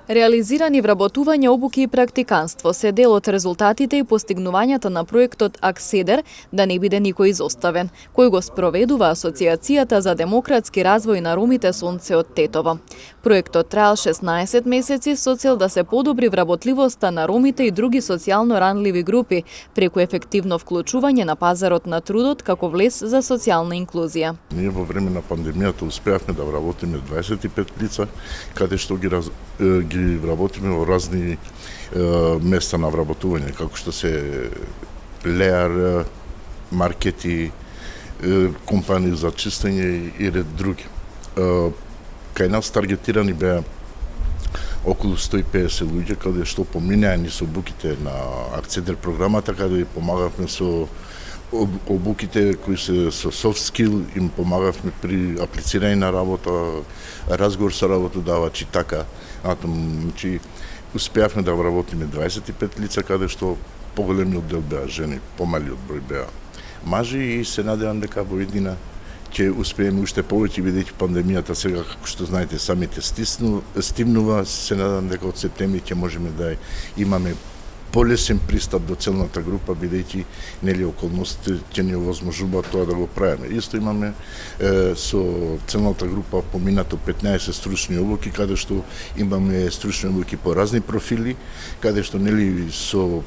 Реализирани вработување, обуки и практиканство се дел од резултатите и постигнувањата на проектот АКСЕДЕР да не биде никој изоставен, кој го спроведува Асоциацијата за демократски развој на ромите Сонце од Тетово. Проектот траел 16 месеци со цел да се подобри вработливоста на ромите и други социјално ранливи групи преку ефективно вклучување на пазарот на трудот како влез за социјална инклузија. Ние во време на пандемијата успеавме да вработиме 25 лица, каде што ги вработиме во разни места на вработување, како што се леар, маркети, компании за чистење и ред други. Кај нас таргетирани беа околу 150 луѓе, каде што поминеа ни со обуките на АКСЕДЕР програмата, каде помагавме со обуките кои се со soft skill, им помагавме при аплицирање на работа, разговор со работодавачи, така. Значи, успеавме да вработиме 25 лица, каде што поголемиот дел беа жени, помалиот број беа мажи, и се надевам дека во иднина ќе успееме уште повеќе, бидејќи пандемијата сега, како што знаете, самите стимнува. Се надам дека од септември ќе можеме да имаме полесен пристап до целната група, бидејќи нели околностите ќе ни овозможуваат тоа да го правиме. Исто имаме со целната група поминато 15 стручни обуки, каде што имаме стручни обуки по разни профили, каде што нели со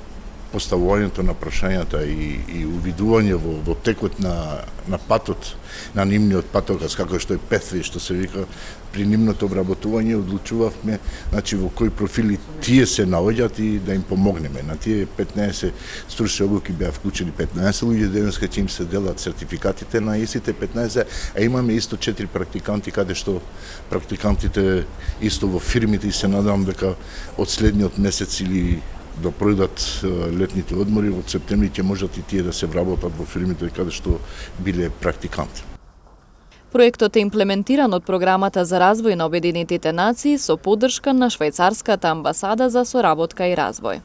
поставувањето на прашањата и увидување во текот на патот, на нивниот патоказ, како што е pathway, што се вика, при нивното вработување одлучувавме, значи, во кои профили тие се наоѓаат и да им помогнеме. На тие 15 стручни обуки беа вклучени 15 луѓе, денеска ќе им се делат сертификатите на истите 15, а имаме исто 4 практиканти, каде што практикантите исто во фирмите, и се надам дека од следниот месец или да пројдат летните одмори, во септември ќе можат и тие да се вработат во фирмите каде што биле практиканти. Проектот е имплементиран од Програмата за развој на Обединетите нации со поддршка на Швајцарската амбасада за соработка и развој.